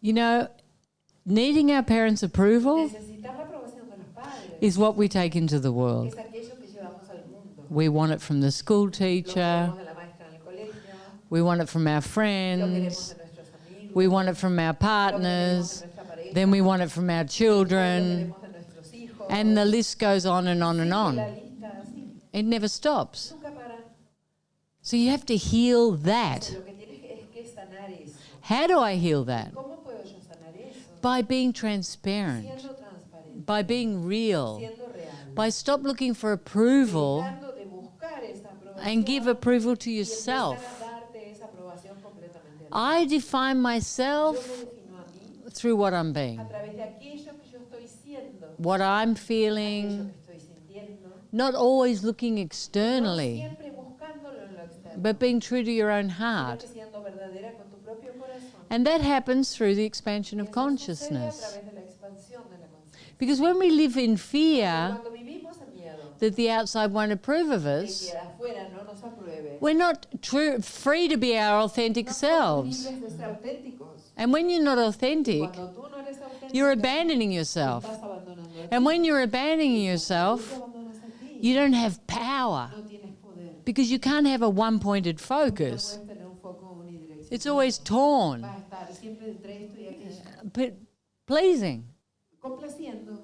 You know, needing our parents' approval Necesitar la aprobación de los padres is what we take into the world. es aquello que llevamos al mundo. We want it from the school Lo teacher. queremos de la maestra en el colegio, We want it from our lo queremos friends. de nuestros amigos, We want it from our lo queremos partners. de nuestra pareja, Then we want it from our lo children. queremos de nuestros hijos. And the list goes on and on and Sigue la on. lista así, It never stops. nunca para. So you have to heal that. Lo que tienes es que sanar eso. How do I heal that? ¿Cómo puedo yo sanar eso? By being transparent, Siendo transparente, by being real, siendo real, by stop looking for approval dejando de buscar esa aprobación and give approval to y empezar yourself. a darte esa aprobación completamente a ti. I define Yo myself me defino a mí through what I'm being, a través de aquello que yo estoy siendo, what I'm aquello feeling, que estoy sintiendo, not always looking no externally, siempre buscándolo en lo externo, but being true to your own sino heart. que siendo verdadera con tu propio corazón. And that happens through the expansion Y of eso sucede a consciousness. través de la expansión de la conciencia. Because when we live in fear Cuando vivimos en miedo that the outside won't approve of de us, que afuera no nos apruebe, we're not free to be our authentic no somos selves. libres de ser auténticos. And when you're not authentic, Cuando tú no eres auténtico, you're abandoning yourself. estás abandonando a ti. And when you're abandoning Tú te yourself, abandonas a ti. you don't have power No tienes poder. because you can't have a one-pointed No focus. puedes tener un foco unidireccional. It's always torn, Vas a estar siempre entre esto y aquello. pleasing. Complaciendo.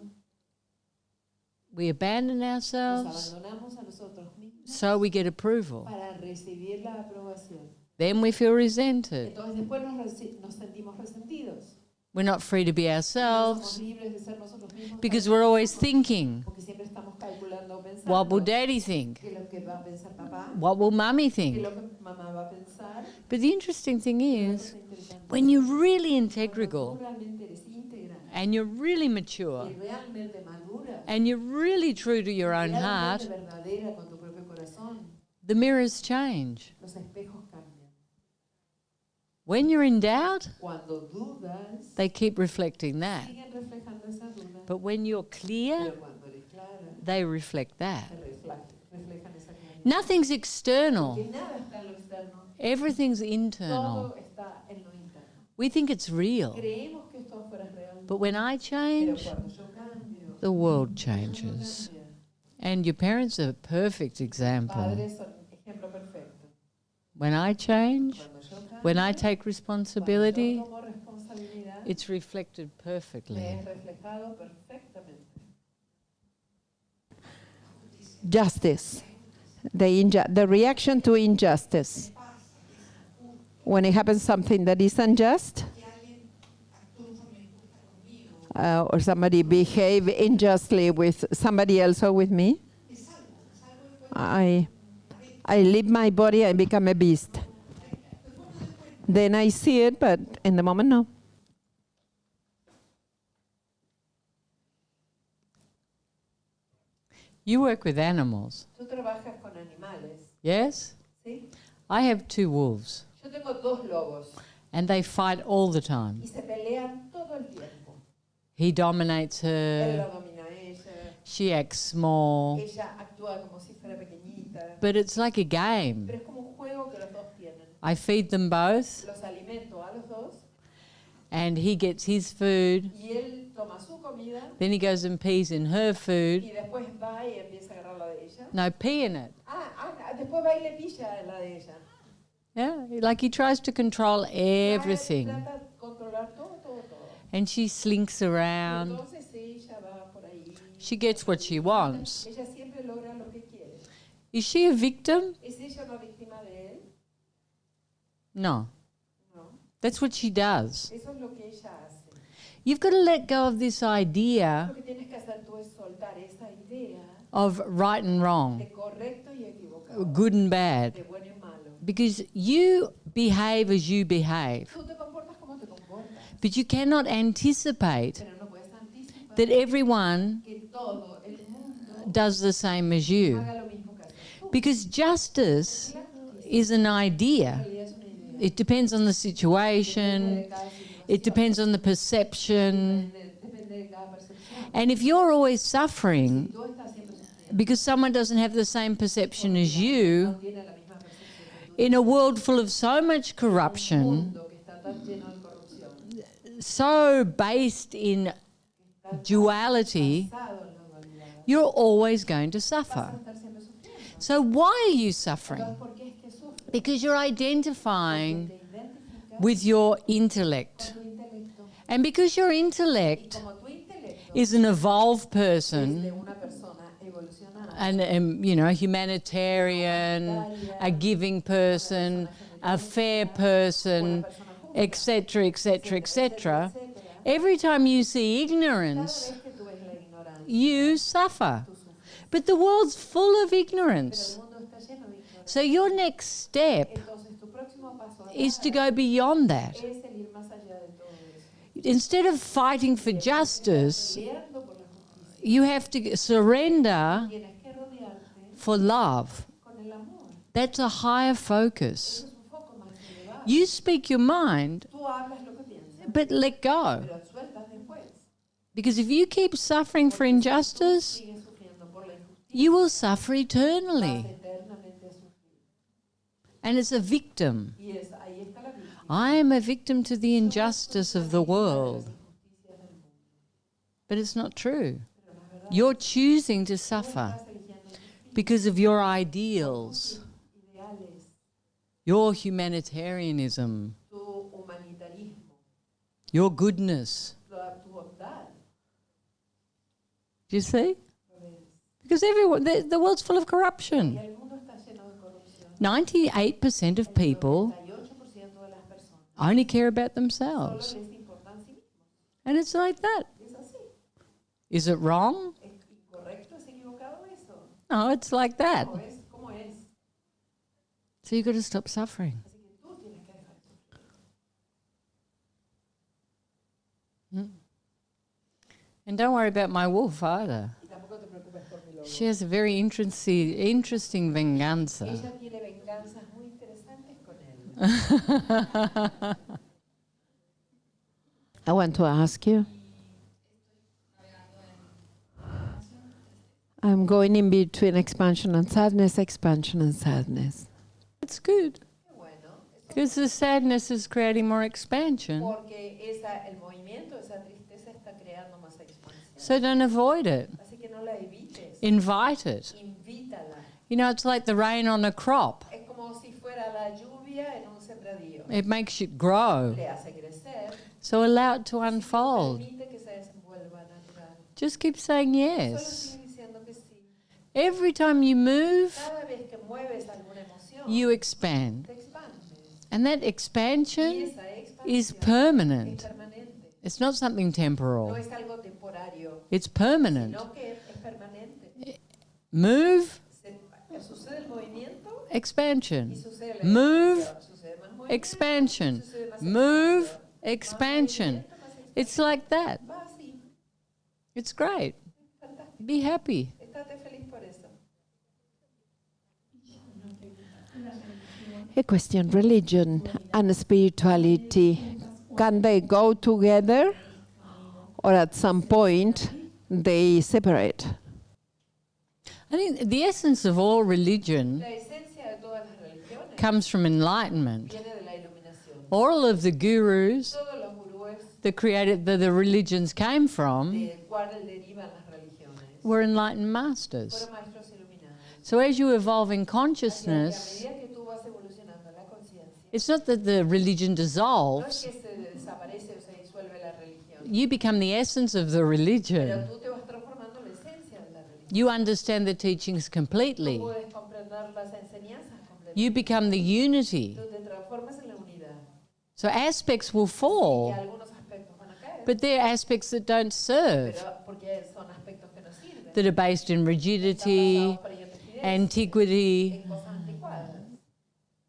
We abandon Nos ourselves abandonamos a nosotros mismos so we get approval. para recibir la aprobación. Then we feel resented. Entonces después nos sentimos resentidos. We're not free to be No somos ourselves libres de ser nosotros mismos because we're always thinking, porque siempre estamos calculando o pensando what will daddy think? qué es lo que va a pensar papá, What will mummy qué es think? lo que mamá va a pensar. But the interesting thing Una is, cosa interesante. when you're really Cuando tú integral realmente eres íntegra and you're really mature y realmente madura, and you're really true to your own heart, realmente verdadera con tu propio corazón, the mirrors change. los espejos cambian. When you're in doubt, Cuando dudas, they keep reflecting that. siguen reflejando esa duda. But when you're clear, Pero cuando eres clara, they reflect that. te reflejan esa claridad. Nothing's Que external. nada está en lo externo, Everything's todo internal. está en lo interno. We think it's real. Creemos que esto afuera es real, But when I pero change, cuando yo cambio, the world el mundo changes. cambia. And your parents are a perfect example. Padres son ejemplo perfecto. When I change, Cuando yo cambio, when I take cuando responsibility, yo tomo responsabilidad, it's reflected me perfectly. es reflejado perfectamente. Justice, the reaction to injustice. When it happens something that is unjust, or somebody behave unjustly with somebody else or with me, I leave my body and become a beast. Then I see it, but in the moment, no. You work with animals, Tú trabajas con animales, yes? ¿sí? I have 2 wolves, Yo tengo 2 lobos and they fight all the time. y se pelean todo el tiempo. He dominates Él her, la domina a ella, she acts small, ella actúa como si fuera pequeñita, but it's like a game. pero es como un juego que los dos tienen. I feed them both, Los alimento a los dos and he gets his food, y él toma su comida then he goes and pees in her food. y después va y empieza a agarrar la de ella. No, pee in it. Después va y le pilla la de ella. Yeah, like he tries to control everything. Trata de controlar todo, todo, todo. And she slinks around. Entonces ella va por ahí. She gets what she wants. Ella siempre logra lo que quiere. Is she a victim? ¿Es ella una víctima de él? No. No. That's what she does. Eso es lo que ella hace. You've got to let go of this idea Lo que tienes que hacer tú es soltar esa idea of right and wrong, de correcto y equivocado, good and bad, de bueno y malo. because you behave as you behave. Tú te comportas como te comportas, But you cannot anticipate pero no puedes anticipar that everyone que todo el mundo does the same as you. haga lo mismo que haces tú. Because justice Claro, is an en idea. realidad es una idea. It depends on the Depende situation, de cada it situación, depends on the perception. depende de cada percepción. And if you're always Si suffering tú estás siempre sufriendo, because someone doesn't have the same perception as you, no tiene la misma percepción que tú, in a world full of so much un corruption, mundo que está tan lleno de corrupción, so based in duality, Basado en la dualidad, you're always going to suffer. vas a estar siempre sufriendo. So why are you suffering? Entonces, ¿por qué es que sufres? Because you're identifying Te identificas with your intellect. con tu intelecto. And because your Y intellect como tu intelecto is an evolved es de person, una persona evolucionada, and you know, humanitarian, a giving person, a fair person, etc., etc., etc. Every time you see cada ignorance, vez que tú ves la ignorancia, you suffer. tú sufres. But the world's full of Pero ignorance. el mundo está lleno de ignorancia. So your next step Entonces, tu próximo paso a is to dar go beyond that. es el ir más allá de todo eso. Instead of fighting for justice, Peleando por la justicia, you have to surrender tienes que rodearte for love. con el amor. That's a higher focus. Eso es un foco más elevado. You speak your mind, Tú hablas lo que piensas, but let go. pero sueltas después. Because if you keep suffering for injustice, Sigues sufriendo por la injusticia, you will suffer vas eternally. eternamente a sufrir. And it's a victim. Y ahí está la víctima. I am a victim to the injustice of the world. Injusticias del mundo. But it's not true. Pero la verdad, You're choosing to tú suffer estás eligiendo injusticias, because of your ideals, ideales, your humanitarianism, tu humanitarismo, your goodness. tu bondad. Do you see? Lo ves. Because everyone, the world's full of Y corruption. el mundo está lleno de corrupción. 98% of people 98% de las personas only care about solo themselves. les importan a sí mismos. And it's like that. Es así. Is it wrong? ¿Es incorrecto? ¿Es equivocado eso? No, it's like that. No, es como es. So you've got to stop suffering. Así que tú tienes que dejar de sufrir. And don't worry about my wolf either. Y tampoco te preocupes por mi lobo. She has a very interesting venganza. Ella tiene venganzas muy interesantes con él. I want to ask you. I'm going in between expansion and sadness, expansion and sadness. It's good. Qué bueno. Eso Because the sadness is creating more expansion. porque el movimiento, esa tristeza está creando más expansión. So don't avoid it. Así que no la evites. Invite it. Invítala. You know, it's like the rain on a crop. Es como si fuera la lluvia en un sembradío. It makes it grow. Le hace crecer. So allow it to unfold. Permite que se desenvuelva natural. Just keep saying Solo yes. sigue diciendo que sí. Every time you move, Cada vez que mueves alguna emoción, you expand. te expandes. And that Y expansion esa is expansión permanent. es permanente. It's not something No temporal. es algo temporario, It's permanent. sino que es permanente. Move, Sucede el movimiento y expansion. sucede la Move, expansión. Sucede más movimiento, expansion. sucede más Move, expansión. expansion. Más movimiento, más expansión. It's like that. Va así. It's great. Fantástico. Be happy. Estate feliz por eso. A question, religion and spirituality, can they go together or at some point they separate? I think the essence of all religion La esencia de todas las religiones comes from enlightenment. viene de la iluminación. All of the gurus Todos los gurúes that created the religions came from de cuál derivan las religiones were enlightened masters. fueron maestros iluminados. So as you evolve in Así que a consciousness, medida que tú vas evolucionando en la conciencia, it's not that the religion no es dissolves. que se desaparece o se disuelve la religión, You become the essence of the pero religion. tú te vas transformando en la esencia de la religión. You understand the teachings completely. Tú puedes comprender las enseñanzas completamente. You become the unity. Tú te transformas en la unidad. So aspects will Y fall, algunos aspectos van a caer, but they're aspects that don't serve, pero porque son aspectos que no sirven. that are based in Están rigidity, basados para rigidez, antiquity, en cosas anticuadas.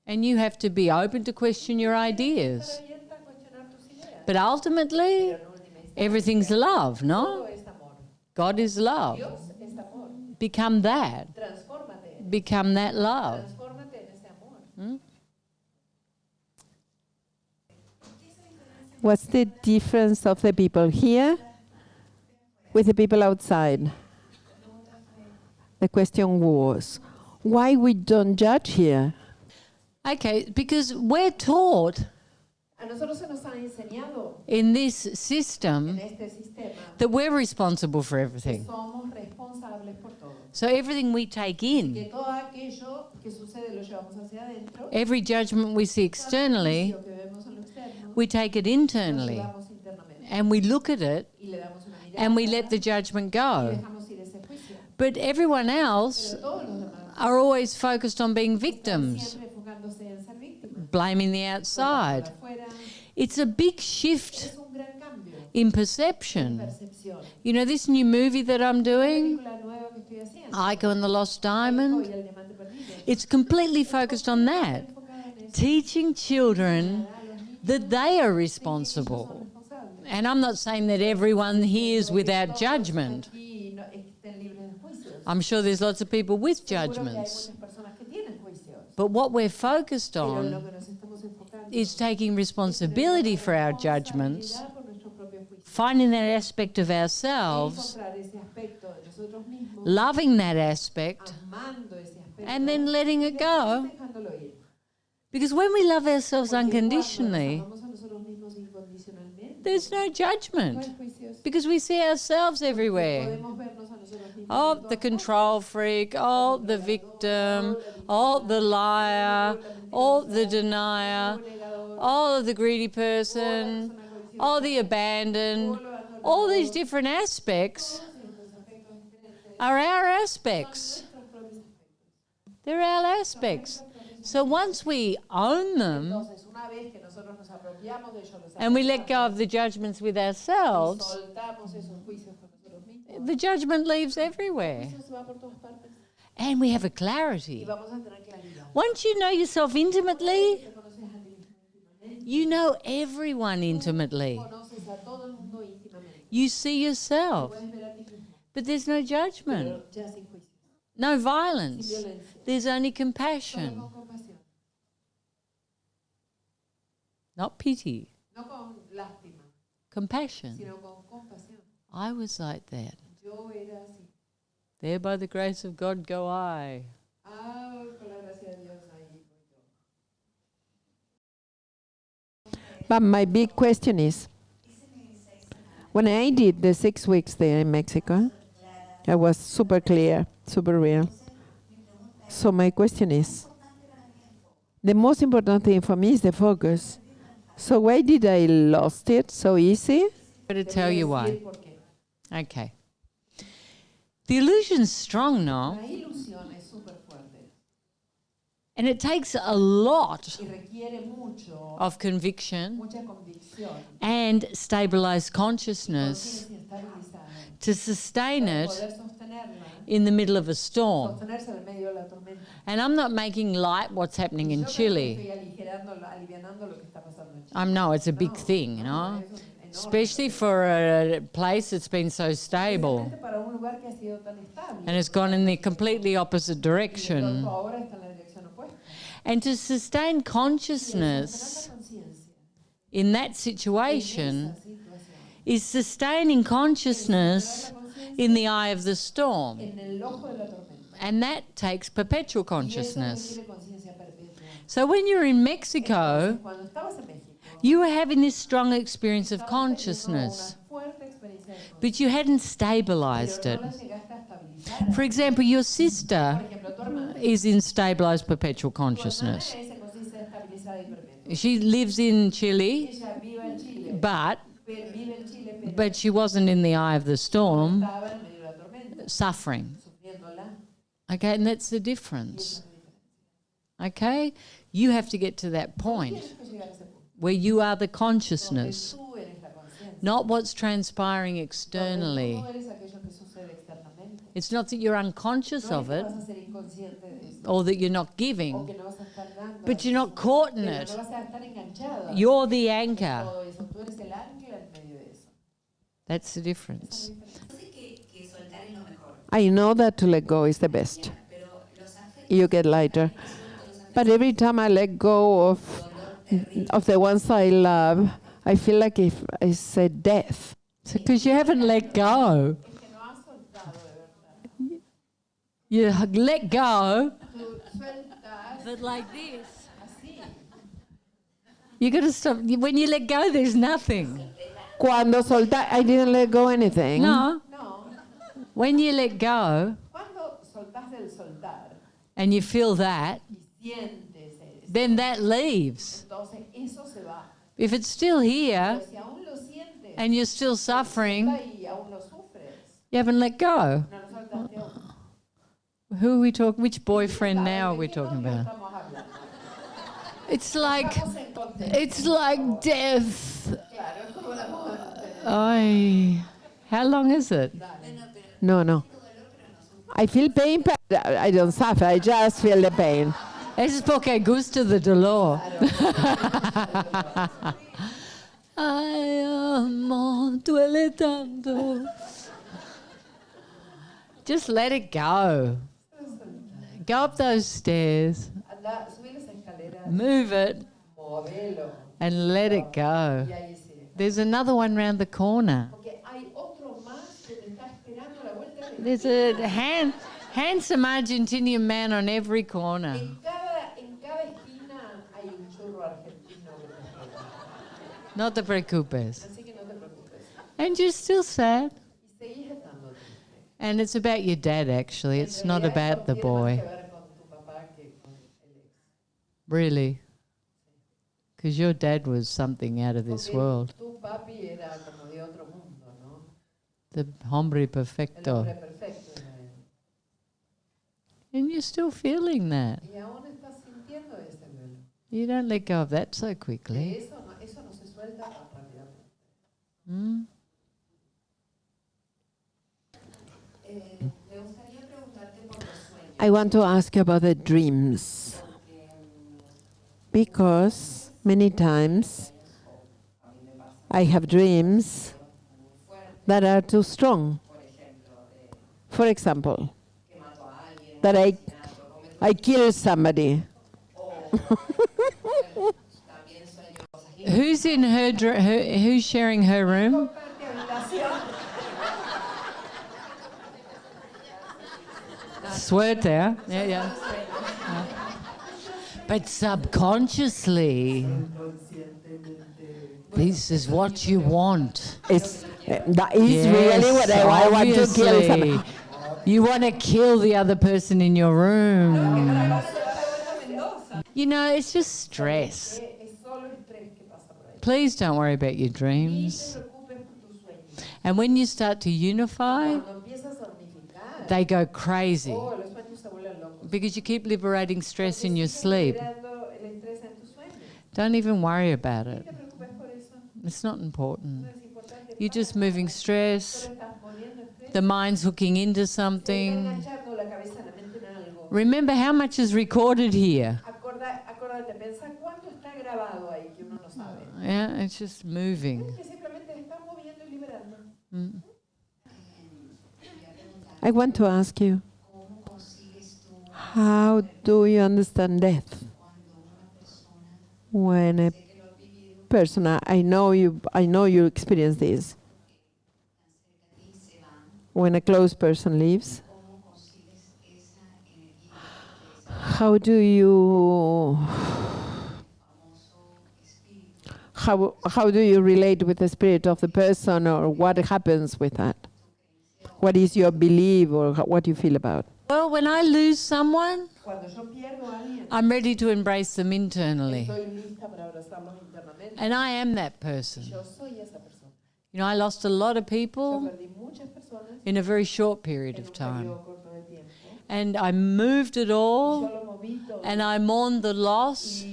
and you have to be open to question your Estar ideas. abierta a cuestionar tus ideas. But ultimately, Pero en última instancia, everything's love, todo no? es amor. God is love. Dios es amor. Become that. Transfórmate. Become that love. Transfórmate en ese amor. What's the difference of the people here with the people outside? The question was, why we don't judge here? Okay, because we're taught A nosotros se nos ha enseñado in this en system este sistema that we're responsible for que everything. somos responsables por todo. So everything we take Que in, todo aquello que sucede lo llevamos hacia adentro. every judgment we see externally, Lo que vemos en lo externo, we take it lo internally llevamos internamente. and we look at it Y le damos una mirada and we let the judgment y go. dejamos ir ese juicio. But everyone else Pero todos los demás are always focused on being están victims, siempre enfocándose en ser víctimas. blaming the outside. Por afuera, It's a big shift es un gran cambio in en perception. percepción. You know, this new movie that I'm La doing, película nueva que estoy haciendo, Ico and the Lost Ico Diamond, y el diamante perdido, it's completely focused on that, enfocada en eso, teaching children a los niños that they are que ellos responsible. son responsables. And I'm not saying that everyone here is Porque without todos judgment. aquí no estén libres de juicios. I'm sure there's lots of people with Seguro que hay judgments. muchas personas que tienen juicios. But what we're focused Pero lo on que nos estamos enfocando is taking responsibility for our judgments, responsabilidad por nuestros propios juicios. finding that aspect of E ourselves, encontrar ese aspecto de nosotros mismos, loving that aspect, amando ese aspecto, and then letting it y go. dejándolo ir. Because when we love ourselves Porque cuando unconditionally, nos amamos a nosotros mismos incondicionalmente, there's no no judgment hay juicios. because we see ourselves everywhere. Podemos vernos a nosotros mismos Oh, en the todas control freak, oh, the victim, oh, the liar, oh, the denier, oh, the greedy person, oh, the abandoned. All these different aspects are our aspects. They're our aspects. So once we own them Entonces, una vez que nosotros nos apropiamos de ellos, los and we let go of the judgments with ourselves, soltamos esos juicios con nosotros mismos, the judgment leaves everywhere. eso se va por todas partes And we have a y clarity. vamos a tener claridad. Once you know yourself intimately, Te conoces a ti mismo íntimamente, you know everyone intimately. conoces a todo el mundo íntimamente, You see yourself. puedes ver a ti mismo, But there's no judgment, pero ya sin juicios, no sin violence. violencia, There's only solo compassion, con compasión, not pity, no con lástima, compassion. sino con compasión. I was like that. Yo era así. There by the grace of God go I. Con la gracia de Dios ahí voy yo. But my big question is, when I did the 6 weeks there in Mexico, I was super clear, super real. So my question is, the most important thing for me is the focus. So why did I lost it so easy? I'm going to tell you Te voy a why. decir por qué. Okay. The illusion's strong now, La ilusión es súper fuerte and it takes a lot y requiere mucho, of conviction mucha convicción, and stabilized consciousness conciencia estabilizada, to sustain it poder sostenerla, in the middle of a storm. sostenerse en medio de la tormenta. And I'm not making light what's happening in Yo creo que Chile. estoy alivianando lo que está pasando en Chile. I know it's a big thing, you know, especially for a place that's been so stable Especialmente para un lugar que ha sido tan estable. and has gone in the completely opposite Y de direction. pronto ahora está en la dirección opuesta. And to sustain Y el consciousness sostener la conciencia in that en situation esa situación, is sustaining consciousness in the eye of the storm. en el ojo de la tormenta. And that takes perpetual Y eso consciousness. requiere conciencia perpetua. So when you're in Mexico, Cuando estabas en México, you were having this strong experience of estabas teniendo consciousness, una fuerte experiencia de conciencia, but you hadn't pero stabilized no it. la llegaste a estabilizar. For example, your sister Por ejemplo, tu hermana, is in stabilized perpetual tu hermana consciousness. es en conciencia estabilizada y perpetua. She lives in Chile, Ella vive en Chile, but vive en Chile, pero but she wasn't in the eye of the storm, estaba en medio de la tormenta, suffering. sufriéndola. Okay, and that's the Y esa difference. es la diferencia. Okay, you have to get to that point Tienes que llegar a ese punto where you are the donde consciousness, tú eres la conciencia, not what's transpiring donde externally. tú no eres aquello que sucede externamente. It's not that you're unconscious No of es it que vas a ser inconsciente de eso, or that you're not o giving, que no vas a estar dando, but you're not caught in pero it. no vas a estar enganchada You're the en anchor. todo eso. Tú eres el ancla en medio de eso. That's the difference. I know that to let go is the best. You get lighter. But every time I let go of the ones I love, I feel like if I said death. Because you haven't let go. Es que no has soltado de verdad. You let go, Tú sueltas but like this. así. You got to stop. When you let go, there's nothing. Cuando soltar, I didn't let go anything. No. No. When you let go Cuando soltás el soltar and you feel that, y sientes eso, then that leaves. entonces eso se va. If it's still here Pero si aún lo sientes, and you're still está suffering, ahí y aún lo sufres, you haven't let go. no lo soltaste aún. Who are we talking? Which boyfriend now are ¿De we qué talking novio about? estamos hablando? It's like Estamos en contexto. it's like death. Claro, es como la muerte. Ay, how long is it? No. I feel pain, but I don't suffer. I just feel the pain. Es porque gusta de dolor. Ay, amor, duele tanto. Just let it go. Go up those stairs, Anda, subí las escaleras, move it, movelo. and let it go. Y ahí sí. There's another one round the corner. Porque hay otro más que te está esperando a la vuelta de There's a handsome Argentinian man on every corner. En cada esquina hay un churro argentino que te espera. No te preocupes. Así que no te preocupes. And you're still sad. Y seguís estando triste. And it's about your dad, actually. It's not En realidad, about the esto tiene boy. más que ver con tu papá que con el ex. Really. Because your dad was something out of this Porque world. tu papi era como de otro mundo, ¿no? The hombre El perfecto. hombre perfecto era él. And you're still feeling that. Y aún estás sintiendo ese duelo. You don't let go of that so Que quickly. eso no se suelta tan rápidamente. Mm? Me gustaría preguntarte por los sueños. I want to ask you about the dreams. Because many times I have dreams that are too strong. For example, that I kill somebody. Who's in who's sharing her room? Suerte. Yeah. But subconsciously, this is what you want. That is really what I want to kill somebody. Obviously. You want to kill the other person in your room. You know, it's just stress. Please don't worry about your dreams. And when you start to unify, they go crazy because you keep liberating stress in your sleep. Don't even worry about it. It's not important. You're just moving stress. The mind's hooking into something. Remember how much is recorded here. Yeah, it's just moving. Mm. I want to ask you, how do you understand death? When a person, I know you experience this. When a close person leaves, how do you relate with the spirit of the person, or what happens with that? What is your belief, or what you feel about? Well, when I lose someone, I'm ready to embrace them internally. And I am that person. You know, I lost a lot of people in a very short period of time. And I moved it all, and I mourned the loss.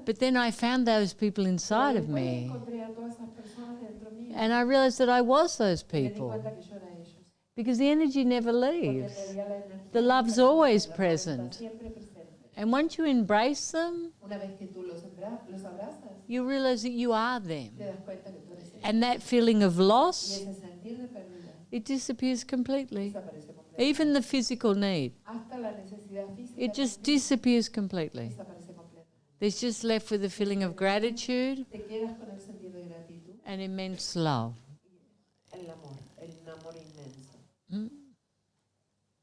But then I found those people inside of me. And I realized that I was those people. Because the energy never leaves. The love's always present. And once you embrace them, you realize that you are them. And that feeling of loss, it disappears completely. Even the physical need. It just disappears completely. There's just left with a feeling of gratitude and immense love.